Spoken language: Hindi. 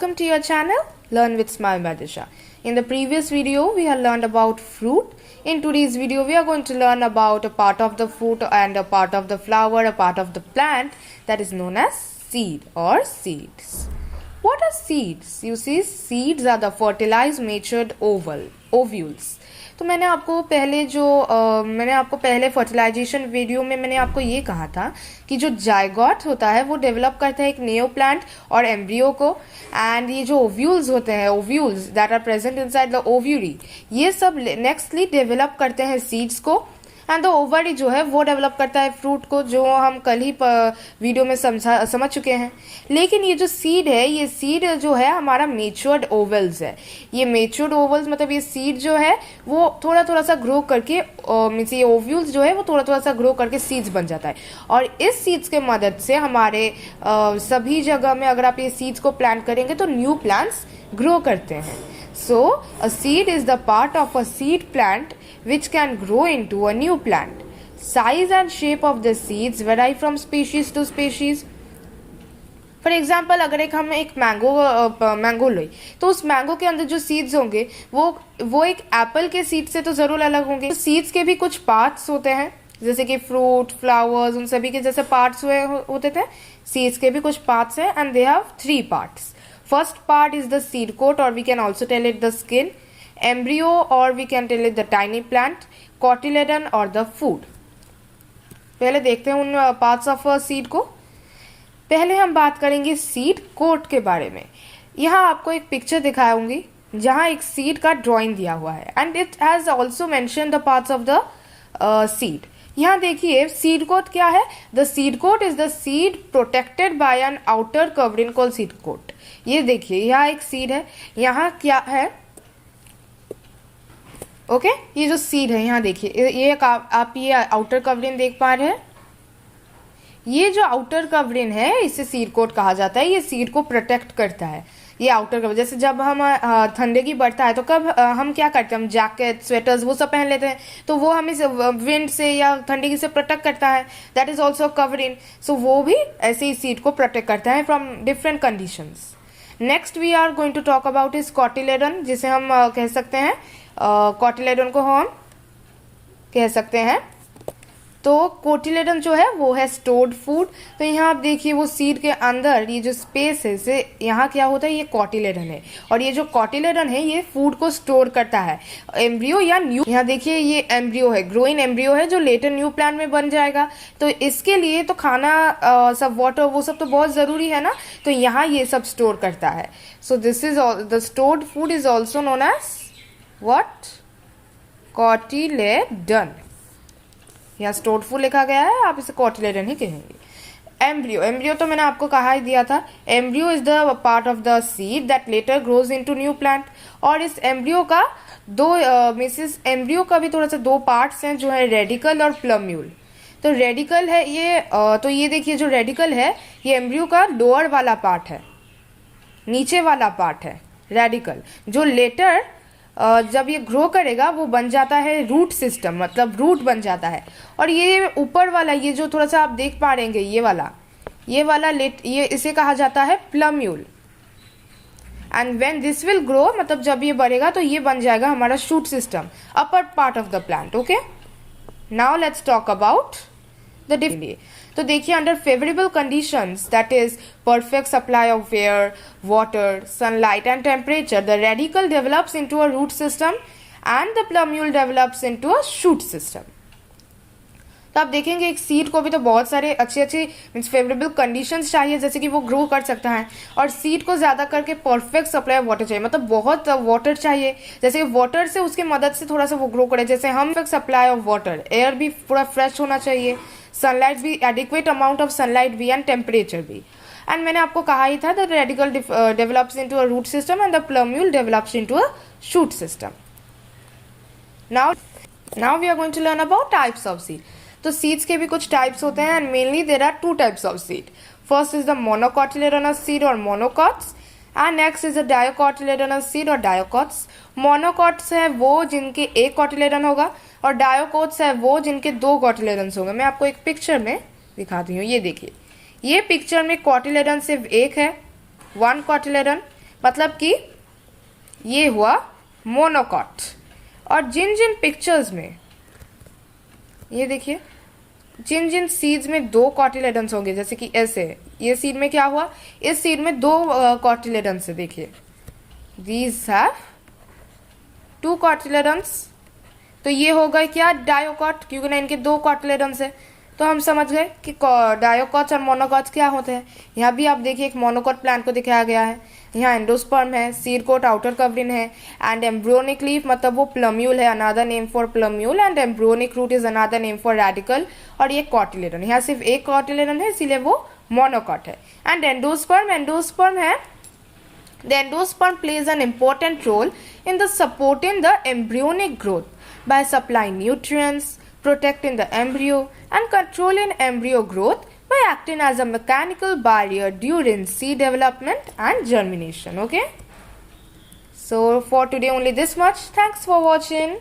Welcome to your channel Learn with Smile by Disha. In the previous video we have learned about fruit. In today's video we are going to learn about a part of the fruit and a part of the flower, a part of the plant that is known as seed or seeds. What are seeds? You see, seeds are the fertilized matured ovules. तो मैंने आपको पहले फर्टिलाइजेशन वीडियो में मैंने आपको ये कहा था कि जो जायगोट होता है वो डेवलप करता है एक नेओ प्लांट और एम्ब्रियो को, एंड ये जो ओव्यूल्स होते हैं, ovules that are present inside the ovary, ये सब नेक्स्टली डेवलप करते हैं सीड्स को, एंड द ओवरी जो है वो डेवलप करता है फ्रूट को, जो हम कल ही वीडियो में समझ चुके हैं। लेकिन ये जो सीड है, ये सीड जो है हमारा मेच्योर्ड ओवल्स है। ये मेच्योर्ड ओवल्स मतलब ये सीड जो है वो थोड़ा थोड़ा सा ग्रो करके मीन्स ये ओव्यूल्स जो है वो थोड़ा थोड़ा सा ग्रो करके सीड्स बन जाता है, और इस सीड्स के मदद से हमारे सभी जगह में अगर आप ये सीड्स को प्लांट करेंगे तो न्यू प्लांट्स ग्रो करते हैं। So, a seed is the part of a seed plant which can grow into a new plant. Size and shape of the seeds vary from species to species. For example अगर हम एक मैंगो लें तो उस मैंगो के अंदर जो सीड्स होंगे वो एक एप्पल के सीड से तो जरूर अलग होंगे। सीड्स के भी कुछ पार्ट्स होते हैं, जैसे कि फ्रूट, फ्लावर्स, उन सभी के जैसे पार्ट्स होते थे, सीड्स के भी कुछ पार्ट्स हैं, and they have 3 parts. First part is the seed coat, or we can also tell it the skin, embryo, or we can tell it the tiny plant, cotyledon or the food. पहले देखते हैं उन पार्ट्स ऑफ सीड को। पहले हम बात करेंगे सीड कोट के बारे में। यहाँ आपको एक पिक्चर दिखाऊंगी जहाँ एक सीड का ड्राइंग दिया हुआ है, and it has also mention the parts of the seed. यहाँ देखिए सीड कोट क्या है। The seed coat is the seed protected by an outer covering called seed coat. ये देखिए यहाँ एक सीड है, यहाँ क्या है, ओके ये जो सीड है यहाँ देखिए, ये आप ये आउटर कवरिंग देख पा रहे हैं। ये जो आउटर कवरिंग है इसे सीड कोट कहा जाता है। ये सीड को प्रोटेक्ट करता है, ये आउटर कवर। जैसे जब हम ठंडे की बढ़ता है तो कब हम क्या करते हैं, हम जैकेट, स्वेटर्स वो सब पहन लेते हैं, तो वो हमें विंड से या ठंडी से प्रोटेक्ट करता है। That is also covering. So वो भी ऐसे ही सीड को प्रोटेक्ट करता है from different conditions. Next we are going to talk about is cotyledon, जिसे हम कह सकते हैं कॉटिलेडन को हम कह सकते हैं। तो कोटिलेडन जो है वो है स्टोर्ड फूड। तो यहाँ आप देखिए वो सीड के अंदर ये जो स्पेस है इसे यहाँ क्या होता है, ये कॉटिलेडन है, और ये जो कॉटिलेडन है ये फूड को स्टोर करता है। एम्ब्रियो या न्यू, यहाँ देखिए ये एम्ब्रियो है, ग्रोइंग एम्ब्रियो है जो लेटर न्यू प्लांट में बन जाएगा। तो इसके लिए तो खाना सब वाटर वो सब तो बहुत जरूरी है ना, तो यहाँ ये सब स्टोर करता है। So this is the stored food is also known as what, cotyledon. यहाँ स्टोर्ड फूड लिखा गया है, आप इसे कॉटिलेडन ही कहेंगे। एम्ब्रियो तो मैंने आपको कहा ही दिया था। Embryo is the part of the seed that later grows into new plant. और इस एम्ब्रियो का एम्ब्रियो का भी थोड़ा सा 2 पार्ट्स हैं जो है रेडिकल और प्लम्यूल। तो रेडिकल है ये, तो ये देखिए जो रेडिकल है ये एम्ब्रियो का लोअर वाला पार्ट है, नीचे वाला पार्ट है रेडिकल, जो लेटर जब ये ग्रो करेगा वो बन जाता है रूट सिस्टम, मतलब रूट बन जाता है। और ये ऊपर वाला ये जो थोड़ा सा आप देख पा रहेंगे ये वाला ये इसे कहा जाता है plumule. And when this will grow, मतलब जब ये बढ़ेगा तो ये बन जाएगा हमारा shoot system, upper part of the plant. Okay, now let's talk about the different. तो देखिए under favourable conditions, that is perfect supply of air, water, sunlight and temperature, the radical develops into a root system and the plumule develops into a shoot system. तो आप देखेंगे एक सीड को भी तो बहुत सारे अच्छे मीन्स फेवरेबल कंडीशंस चाहिए, जैसे कि वो ग्रो कर सकता है। और सीड को ज्यादा करके परफेक्ट सप्लाई ऑफ वाटर चाहिए, मतलब बहुत वाटर चाहिए, जैसे वाटर से उसके मदद से थोड़ा सा वो ग्रो करे। जैसे हम सप्लाई ऑफ वाटर, एयर भी पूरा फ्रेश होना चाहिए, सनलाइट भी एडिक्वेट अमाउंट ऑफ सनलाइट भी, एंड टेम्परेचर भी। एंड मैंने आपको कहा ही था the radical develops into a root system and the plumule develops into a shoot system. Now we are going to learn about types of seed. तो सीड्स के भी कुछ टाइप्स होते हैं, and mainly there are 2 types of seed. First is the monocotyledonous seed और monocots, and next is the डायोकॉटिलेडोनस seed और डायोकॉट्स। मोनोकॉट्स है वो जिनके एक कॉटिलेडन होगा, और डायोकॉट्स है वो जिनके 2 कॉटिलेडन्स होंगे। मैं आपको एक पिक्चर में दिखाती हूँ, ये देखिए ये पिक्चर में कॉटिलेडन सिर्फ एक है, 1 कॉटिलेडन, मतलब कि ये हुआ मोनोकॉट। और जिन जिन पिक्चर्स में ये देखिए, जिन जिन सीड्स में 2 कॉटिलेडन्स होंगे, जैसे कि ऐसे ये सीड में क्या हुआ, इस सीड में 2 कॉटिलेडन्स है, देखिए दीज हैव 2 कॉटिलेडन्स, तो ये हो गए क्या, डायोकॉट, क्योंकि ना इनके 2 कॉटिलेडन्स है। तो हम समझ गए कि डायोकॉट्स और मोनोकॉट्स क्या होते हैं। यहाँ भी आप देखिए एक मोनोकॉट प्लांट को दिखाया गया है, यहाँ एंडोस्पर्म है, सीड कोट आउटर कवरिंग है, एंड एम्ब्रियोनिक लीफ मतलब वो प्लम्यूल है, another name for plumule, and embryonic root is another name for radical, और ये कॉटिलेडन, यहाँ सिर्फ एक कॉटिलेडन है इसीलिए वो मोनोकॉट है। एंड एंडोस्पर्म, एंडोस्पर्म है, the endosperm plays an important role in the supporting the embryonic growth by supplying nutrients, protecting the embryo, and controlling embryo growth by acting as a mechanical barrier during seed development and germination. Okay, so for today only this much. Thanks for watching.